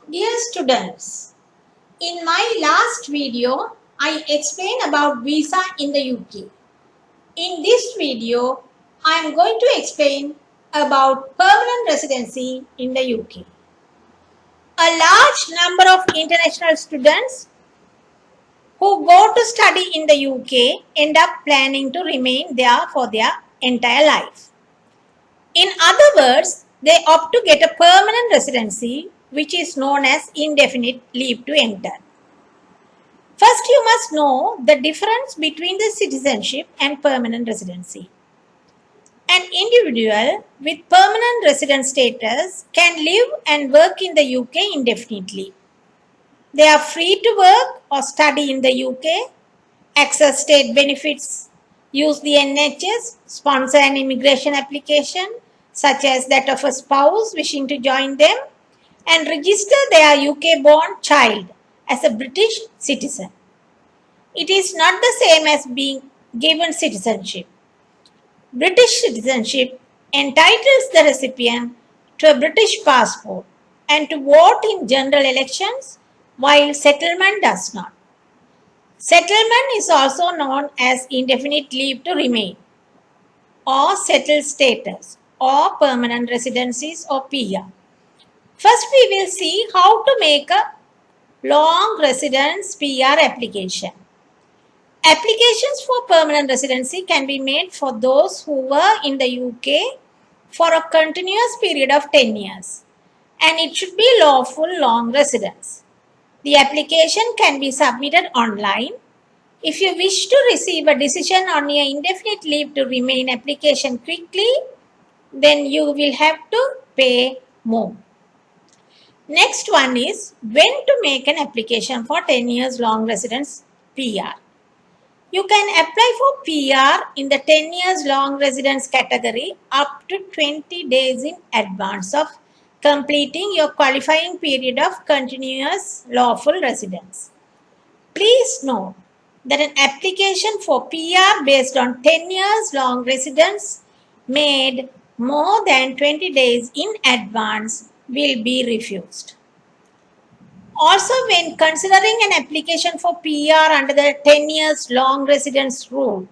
Dear students, in my last video, I explained about visa in the UK. In this video, I am going to explain about permanent residency in the UK. A large number of international students who go to study in the UK end up planning to remain there for their entire life. In other words, they opt to get a permanent residency, which is known as indefinite leave to enter. First, you must know the difference between the citizenship and permanent residency. An individual with permanent resident status can live and work in the UK indefinitely. They are free to work or study in the UK, access state benefits, use the NHS, sponsor an immigration application, such as that of a spouse wishing to join them, and register their UK born child as a British citizen. It is not the same as being given citizenship. British citizenship entitles the recipient to a British passport and to vote in general elections, while settlement does not. Settlement is also known as indefinite leave to remain, or settled status, or permanent residencies, or PR. First, we will see how to make a long residence PR application. Applications for permanent residency can be made for those who were in the UK for a continuous period of 10 years, and it should be lawful long residence. The application can be submitted online. If you wish to receive a decision on your indefinite leave to remain application quickly, then you will have to pay more. Next one is when to make an application for 10 years long residence PR. You can apply for PR in the 10 years long residence category up to 20 days in advance of completing your qualifying period of continuous lawful residence. Please note that an application for PR based on 10 years long residence made more than 20 days in advance will be refused. Also, when considering an application for PR under the 10 years long residence rule,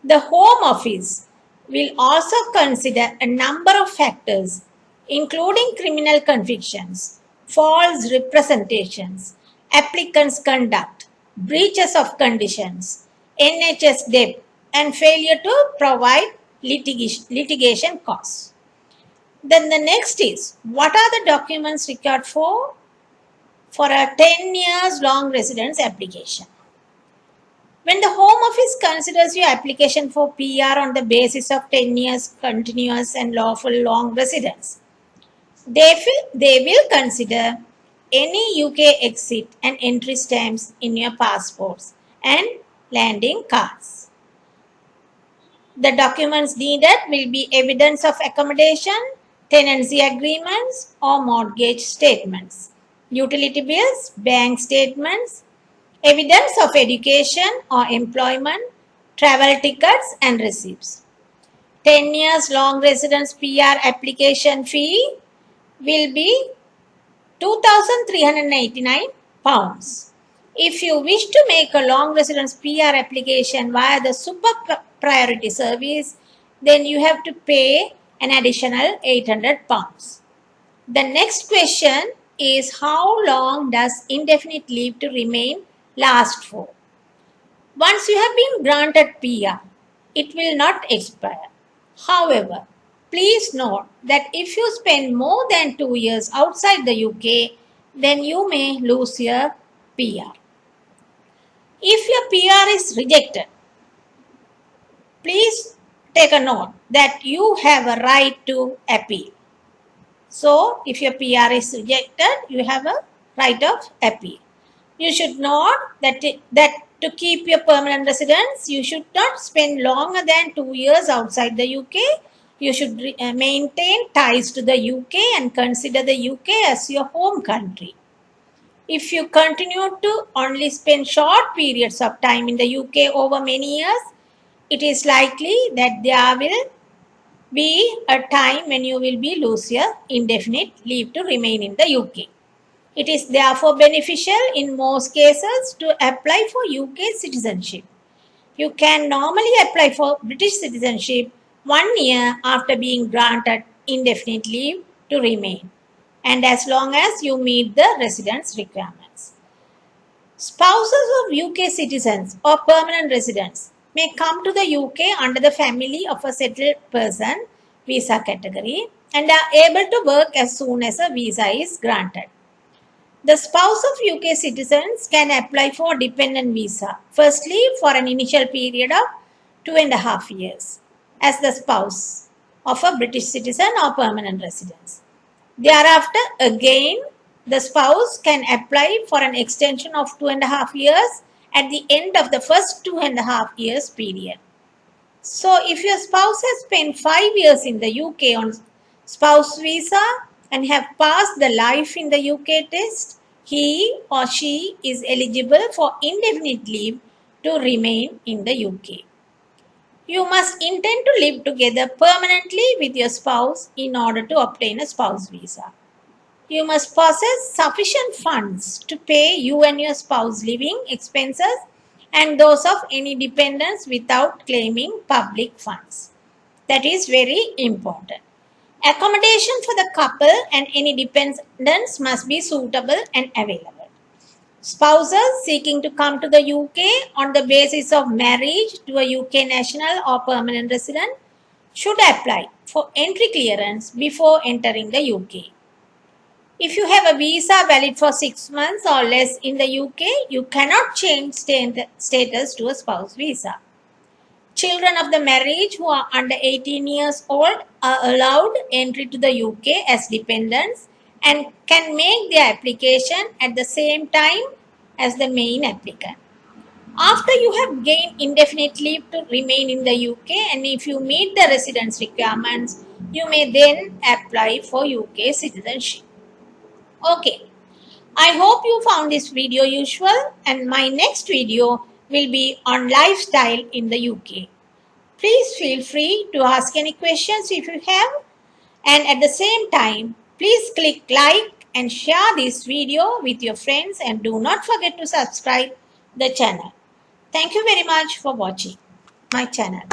the Home Office will also consider a number of factors, including criminal convictions, false representations, applicants' conduct, breaches of conditions, NHS debt, and failure to provide litigation costs. Then the next is what are the documents required for a 10 years long residence application? When the Home Office considers your application for PR on the basis of 10 years continuous and lawful long residence, they will consider any UK exit and entry stamps in your passports and landing cards. The documents needed will be evidence of accommodation, tenancy agreements, or mortgage statements, utility bills, bank statements, evidence of education or employment, travel tickets, and receipts. 10 years long residence PR application fee will be £2,389. If you wish to make a long residence PR application via the super priority service, then you have to pay an additional £800. The next question is how long does indefinite leave to remain last for? Once you have been granted PR, it will not expire. However, please note that if you spend more than 2 years outside the UK, then you may lose your PR. If your PR is rejected, please take a note that you have a right to appeal. So, if your PR is rejected, you have a right of appeal. You should note that to keep your permanent residence, you should not spend longer than 2 years outside the UK. You should maintain ties to the UK and consider the UK as your home country. If you continue to only spend short periods of time in the UK over many years, it is likely that there will be a time when you will be lose your indefinite leave to remain in the UK. It is therefore beneficial in most cases to apply for UK citizenship. You can normally apply for British citizenship 1 year after being granted indefinite leave to remain, and as long as you meet the residence requirements. Spouses of UK citizens or permanent residents may come to the UK under the family of a settled person visa category and are able to work as soon as a visa is granted. The spouse of UK citizens can apply for dependent visa, firstly for an initial period of 2.5 years as the spouse of a British citizen or permanent resident. Thereafter, again, the spouse can apply for an extension of 2.5 years at the end of the first 2.5 years period. So, if your spouse has spent 5 years in the UK on spouse visa and have passed the life in the UK test, he or she is eligible for indefinite leave to remain in the UK. You must intend to live together permanently with your spouse in order to obtain a spouse visa. You must possess sufficient funds to pay you and your spouse living expenses and those of any dependents without claiming public funds. That is very important. Accommodation for the couple and any dependents must be suitable and available. Spouses seeking to come to the UK on the basis of marriage to a UK national or permanent resident should apply for entry clearance before entering the UK. If you have a visa valid for 6 months or less in the UK, you cannot change status to a spouse visa. Children of the marriage who are under 18 years old are allowed entry to the UK as dependents and can make their application at the same time as the main applicant. After you have gained indefinite leave to remain in the UK and if you meet the residence requirements, you may then apply for UK citizenship. Okay, I hope you found this video useful and my next video will be on lifestyle in the UK. Please feel free to ask any questions if you have, and at the same time, please click like and share this video with your friends and do not forget to subscribe the channel. Thank you very much for watching my channel.